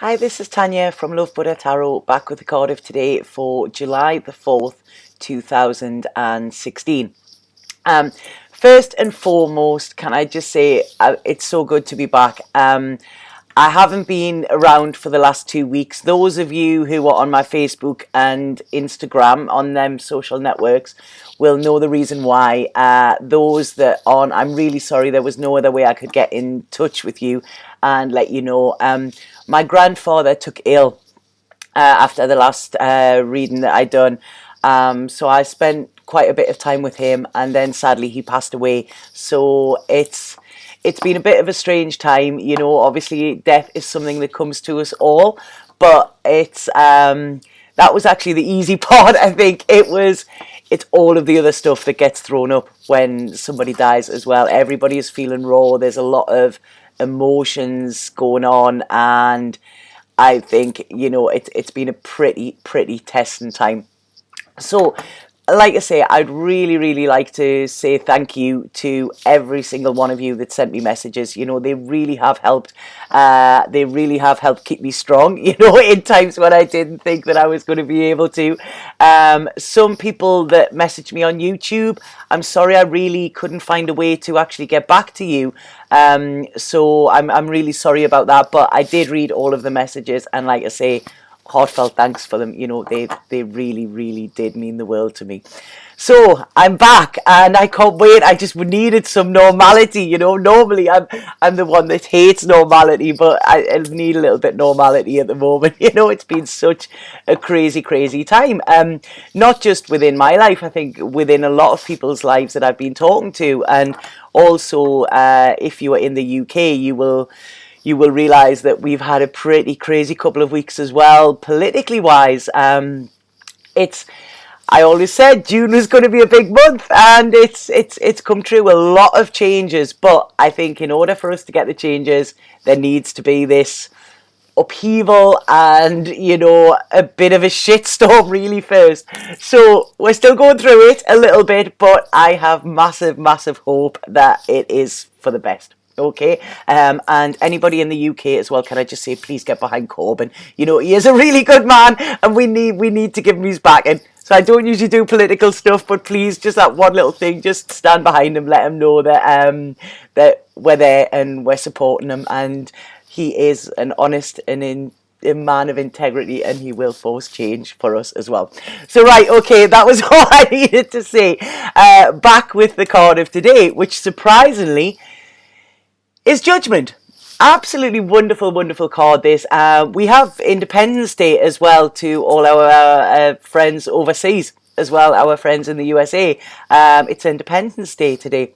Hi, this is Tanya from Lovebuddha Tarot, back with the card of today for July the 4th, 2016. Um, First and foremost, can I just say it's so good to be back. I haven't been around for the last 2 weeks. Those of you who are on my Facebook and Instagram, on them social networks, will know the reason why. Those that aren't, I'm really sorry. There was no other way I could get in touch with you and let you know. My grandfather took ill after the last reading that I'd done. So I spent quite a bit of time with him, and then sadly he passed away. So it's been a bit of a strange time, you know. Obviously, death is something that comes to us all, but it's that was actually the easy part. I think it's all of the other stuff that gets thrown up when somebody dies as well. Everybody is feeling raw. There's a lot of emotions going on, and I think, you know, it's been a pretty testing time. So, like I say, I'd really like to say thank you to every single one of you that sent me messages. You know, they really have helped. They really have helped keep me strong, you know, in times when I didn't think that I was going to be able to. Some people that messaged me on YouTube, I'm sorry, I really couldn't find a way to actually get back to you. So I'm really sorry about that, but I did read all of the messages, and like I say, heartfelt thanks for them. You know, they really did mean the world to me. So I'm back, and I can't wait. I just needed some normality, you know. Normally I'm the one that hates normality, but I need a little bit normality at the moment. You know, it's been such a crazy time. Not just within my life, I think within a lot of people's lives that I've been talking to, and also if you are in the UK, you will realize that we've had a pretty crazy couple of weeks as well, politically wise. It's I always said June was going to be a big month, and it's come true. A lot of changes, but I think in order for us to get the changes, there needs to be this upheaval and, you know, a bit of a shitstorm really first. So we're still going through it a little bit, but I have massive hope that it is for the best. Okay, and anybody in the UK as well, can I just say, please get behind Corbyn. You know, he is a really good man, and we need to give him his backing. So I don't usually do political stuff, but please, just that one little thing, just stand behind him, let him know that we're there and we're supporting him, and he is an honest and a man of integrity, and he will force change for us as well. So right, okay, that was all I needed to say. Back with the card of today, which surprisingly is Judgment. Absolutely wonderful card, this. We have Independence Day as well to all our friends overseas as well, our friends in the USA. It's Independence Day today.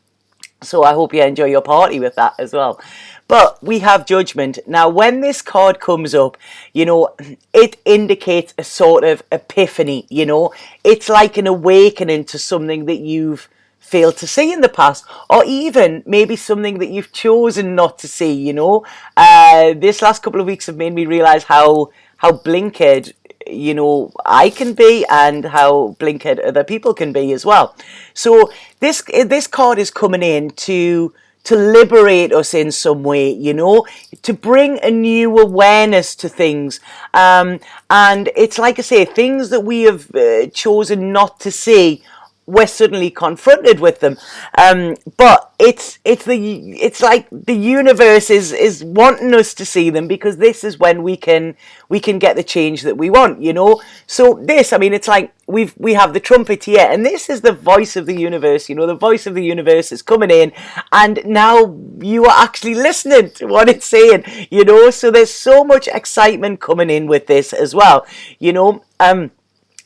So I hope you enjoy your party with that as well. But we have Judgment. Now, when this card comes up, you know, it indicates a sort of epiphany, you know. It's like an awakening to something that you've failed to see in the past, or even maybe something that you've chosen not to see, you know. This last couple of weeks have made me realize how blinkered, you know, I can be, and how blinkered other people can be as well. So this card is coming in to liberate us in some way, you know, to bring a new awareness to things. And it's like I say, things that we have chosen not to see, we're suddenly confronted with them. But it's like the universe is wanting us to see them, because this is when we can get the change that we want, you know. So this, I mean, it's like we have the trumpet here, and this is the voice of the universe, you know. The voice of the universe is coming in, and now you are actually listening to what it's saying, you know. So there's so much excitement coming in with this as well, you know.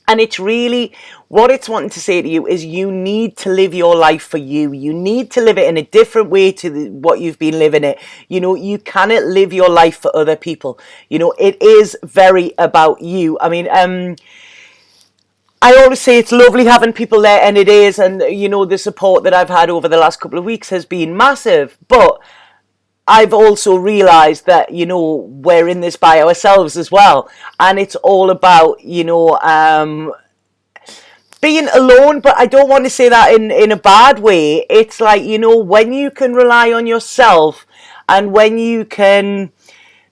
And it's really, what it's wanting to say to you is, you need to live your life for you. You need to live it in a different way to what you've been living it. You know, you cannot live your life for other people. You know, it is very about you. I mean, I always say it's lovely having people there, and it is. And, you know, the support that I've had over the last couple of weeks has been massive. But I've also realized that, you know, we're in this by ourselves as well. And it's all about, you know, being alone. But I don't want to say that in a bad way. It's like, you know, when you can rely on yourself, and when you can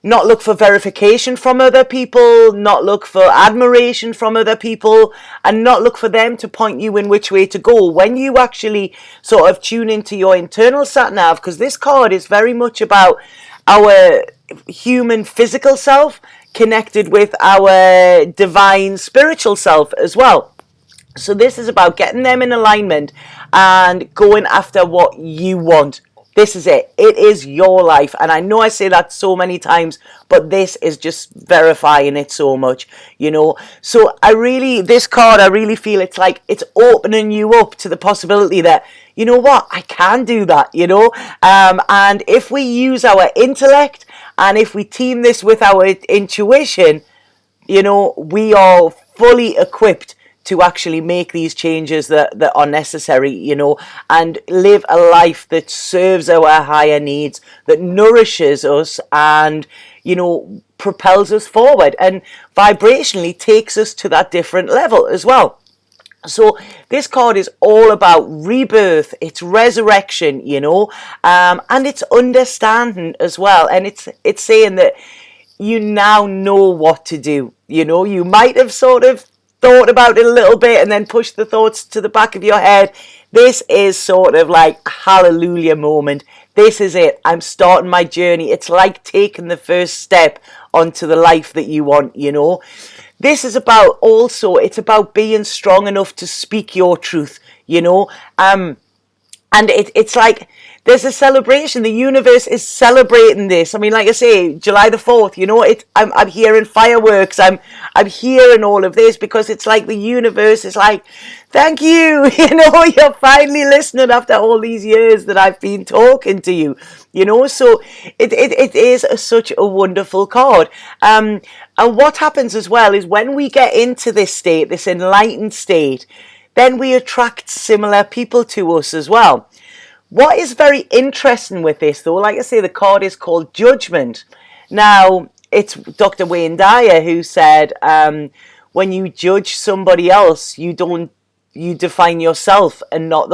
not look for verification from other people, not look for admiration from other people, and not look for them to point you in which way to go. When you actually sort of tune into your internal sat-nav, because this card is very much about our human physical self connected with our divine spiritual self as well. So this is about getting them in alignment and going after what you want. This is it. It is your life. And I know I say that so many times, but this is just verifying it so much, you know. So this card, I really feel it's like it's opening you up to the possibility that, you know what, I can do that, you know. And if we use our intellect and if we team this with our intuition, you know, we are fully equipped to actually make these changes that are necessary, you know, and live a life that serves our higher needs, that nourishes us and, you know, propels us forward and vibrationally takes us to that different level as well. So this card is all about rebirth, it's resurrection, you know, and it's understanding as well. And it's saying that you now know what to do. You know, you might have sort of thought about it a little bit and then pushed the thoughts to the back of your head. This is sort of like a hallelujah moment. This is it. I'm starting my journey. It's like taking the first step onto the life that you want, you know. This is about also, it's about being strong enough to speak your truth, you know. And it's like there's a celebration. The universe is celebrating this. I mean, like I say, July the 4th, you know, I'm hearing fireworks. I'm hearing all of this because it's like the universe is like, thank you. You know, you're finally listening after all these years that I've been talking to you, you know. So it is such a wonderful card. And what happens as well is when we get into this state, this enlightened state, then we attract similar people to us as well. What is very interesting with this, though, like I say, the card is called Judgment. Now, it's Dr. Wayne Dyer who said, when you judge somebody else, you define yourself and not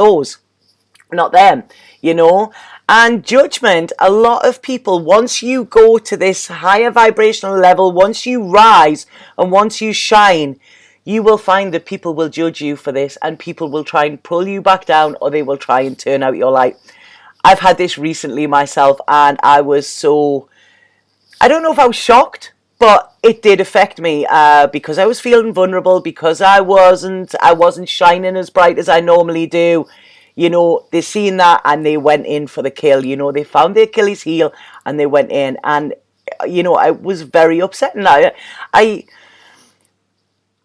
them, you know. And judgment, a lot of people, once you go to this higher vibrational level, once you rise and once you shine, you will find that people will judge you for this and people will try and pull you back down or they will try and turn out your light. I've had this recently myself and I was so, I don't know if I was shocked, but it did affect me because I was feeling vulnerable, because I wasn't shining as bright as I normally do. You know, they seen that and they went in for the kill. You know, they found the Achilles heel and they went in. And, you know, I was very upset. And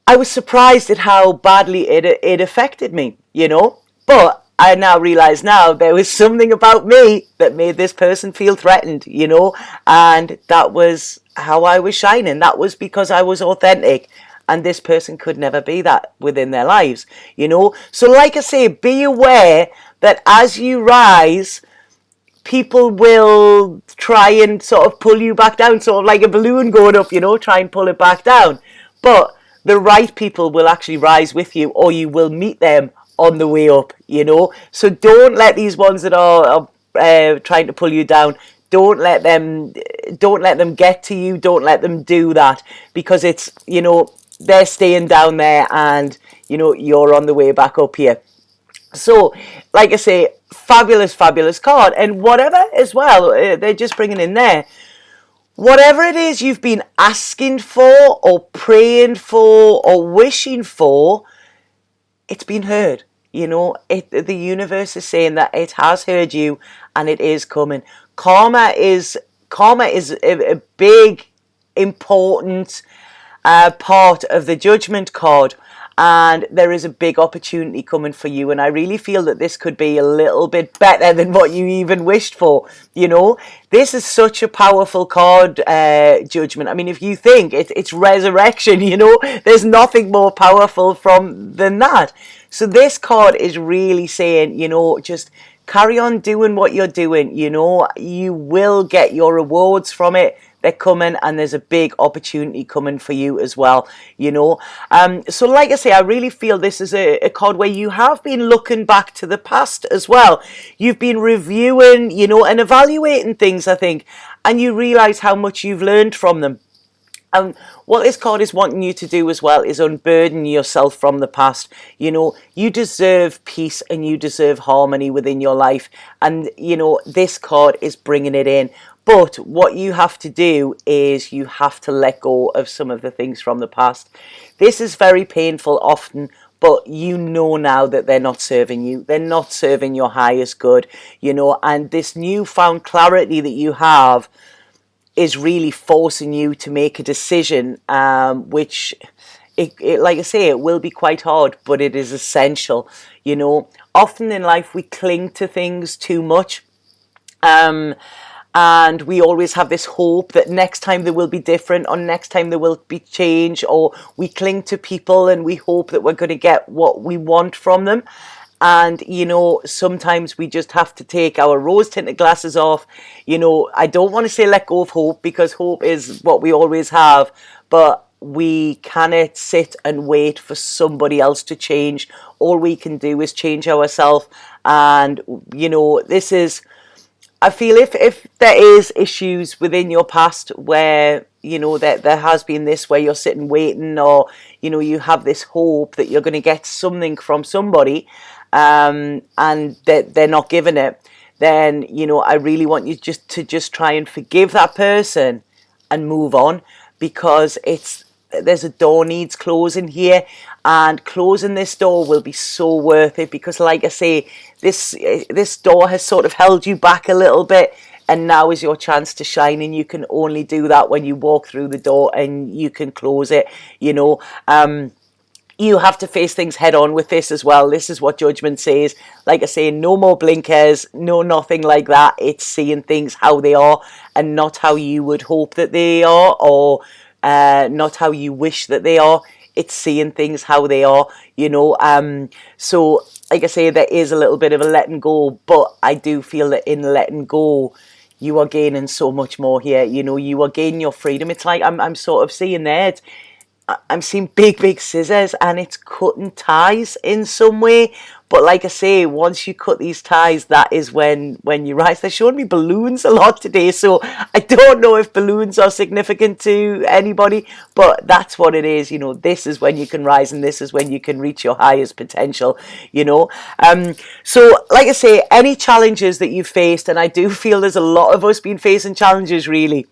I was surprised at how badly it affected me, you know. But I now realize now there was something about me that made this person feel threatened, you know. And that was how I was shining. That was because I was authentic. And this person could never be that within their lives, you know. So like I say, be aware that as you rise, people will try and sort of pull you back down, sort of like a balloon going up, you know, try and pull it back down. But the right people will actually rise with you, or you will meet them on the way up, you know. So don't let these ones that are trying to pull you down, don't let them get to you. Don't let them do that, because it's, you know, they're staying down there and, you know, you're on the way back up here. So, like I say, fabulous, fabulous card. And whatever as well, they're just bringing in there, whatever it is you've been asking for or praying for or wishing for, it's been heard. You know, the universe is saying that it has heard you and it is coming. Karma is a big, important part of the Judgment card, and there is a big opportunity coming for you, and I really feel that this could be a little bit better than what you even wished for, you know. This is such a powerful card, Judgment. I mean, if you think it's resurrection, you know, there's nothing more powerful than that. So this card is really saying, you know, just carry on doing what you're doing, you know, you will get your rewards from it. They're coming, and there's a big opportunity coming for you as well, you know. So like I say, I really feel this is a card where you have been looking back to the past as well. You've been reviewing, you know, and evaluating things, I think. and you realize how much you've learned from them. And what this card is wanting you to do as well is unburden yourself from the past. You know, you deserve peace and you deserve harmony within your life. And, you know, this card is bringing it in. But what you have to do is you have to let go of some of the things from the past. This is very painful often, but you know now that they're not serving you. They're not serving your highest good, you know, and this newfound clarity that you have is really forcing you to make a decision, which, like I say, it will be quite hard, but it is essential. You know, often in life we cling to things too much, and we always have this hope that next time they will be different, or next time there will be change, or we cling to people and we hope that we're going to get what we want from them. And, you know, sometimes we just have to take our rose-tinted glasses off. You know, I don't want to say let go of hope, because hope is what we always have. But we cannot sit and wait for somebody else to change. All we can do is change ourselves. And, you know, this is... I feel if there is issues within your past where, you know, that there has been this where you're sitting waiting, or, you know, you have this hope that you're going to get something from somebody, and that they're not giving it, then, you know, I really want you just try and forgive that person and move on, because there's a door needs closing here, and closing this door will be so worth it, because like I say, this door has sort of held you back a little bit, and now is your chance to shine, and you can only do that when you walk through the door and you can close it, you know. You have to face things head on with this as well. This is what Judgment says. Like I say, no more blinkers, no nothing like that. It's seeing things how they are, and not how you would hope that they are, or not how you wish that they are. It's seeing things how they are, you know. So, like I say, there is a little bit of a letting go, but I do feel that in letting go, you are gaining so much more here. You know, you are gaining your freedom. It's like I'm sort of seeing there. I'm seeing big scissors, and it's cutting ties in some way. But like I say, once you cut these ties, that is when you rise. They're showing me balloons a lot today, so I don't know if balloons are significant to anybody, but that's what it is. You know, this is when you can rise, and this is when you can reach your highest potential, you know. So like I say, any challenges that you've faced, and I do feel there's a lot of us been facing challenges really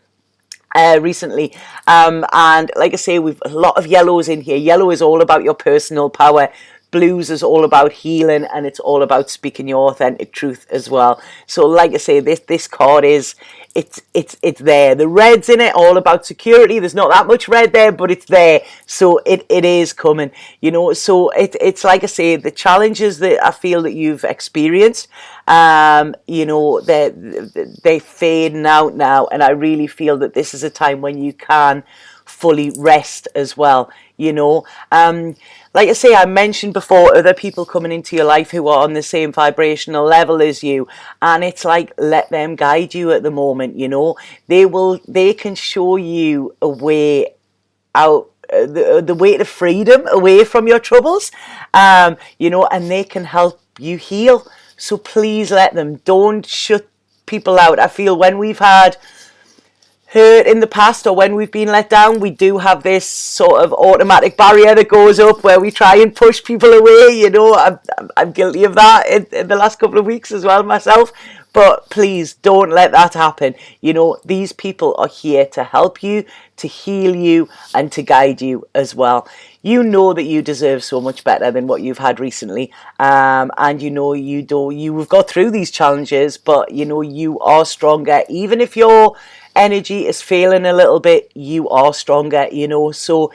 recently, and like I say, we've a lot of yellows in here. Yellow is all about your personal power. Blues is all about healing, and it's all about speaking your authentic truth as well. So like I say, this card is it's there. The red's in it, all about security. There's not that much red there, but it's there, so it is coming, you know. So it's like I say, the challenges that I feel that you've experienced, you know, they're fading out now, and I really feel that this is a time when you can fully rest as well, you know. Like I say, I mentioned before, other people coming into your life who are on the same vibrational level as you, and it's like, let them guide you at the moment, you know. They can show you a way out, the way to freedom, away from your troubles, you know, and they can help you heal. So please let them. Don't shut people out. I feel when we've had hurt in the past, or when we've been let down, we do have this sort of automatic barrier that goes up where we try and push people away, you know. I'm guilty of that in the last couple of weeks as well myself, but please don't let that happen. You know, these people are here to help you, to heal you, and to guide you as well. You know that you deserve so much better than what you've had recently, and you know you've got through these challenges, but you know you are stronger. Even if your energy is failing a little bit, you are stronger, you know. So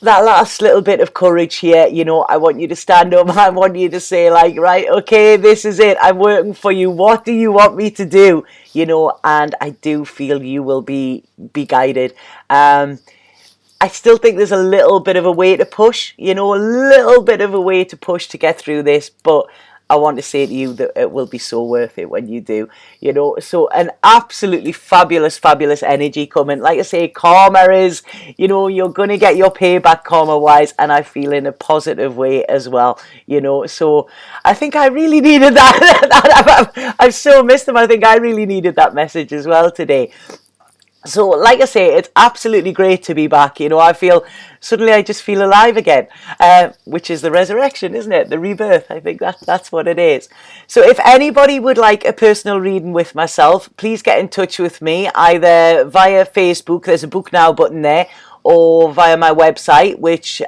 that last little bit of courage here, you know, I want you to stand up. I want you to say, like, right, okay, this is it. I'm working for you. What do you want me to do? You know, and I do feel you will be guided. I still think there's a little bit of a way to push, you know, a little bit of a way to push to get through this, but I want to say to you that it will be so worth it when you do, you know. So an absolutely fabulous, fabulous energy coming. Like I say, karma is, you know, you're going to get your payback karma wise, and I feel in a positive way as well, you know. So I think I really needed that. I've so missed them. I think I really needed that message as well today. So, like I say, it's absolutely great to be back. You know, I feel suddenly I just feel alive again, which is the resurrection, isn't it? The rebirth. I think that's what it is. So, if anybody would like a personal reading with myself, please get in touch with me either via Facebook. There's a book now button there, or via my website, which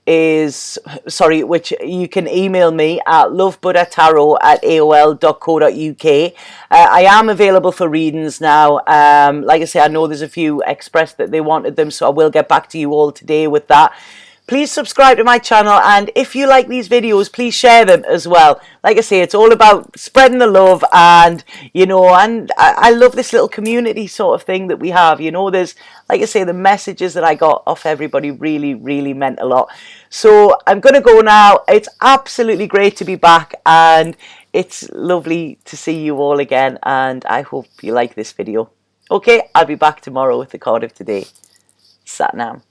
which you can email me at lovebuddhatarot@aol.co.uk. I am available for readings now. Like I say, I know there's a few expressed that they wanted them, so I will get back to you all today with that. Please subscribe to my channel, and if you like these videos, please share them as well. Like I say, it's all about spreading the love, and you know, and I love this little community sort of thing that we have. You know, there's, like I say, the messages that I got off everybody really, really meant a lot. So I'm going to go now. It's absolutely great to be back, and it's lovely to see you all again, and I hope you like this video. Okay, I'll be back tomorrow with the card of today. Sat Nam.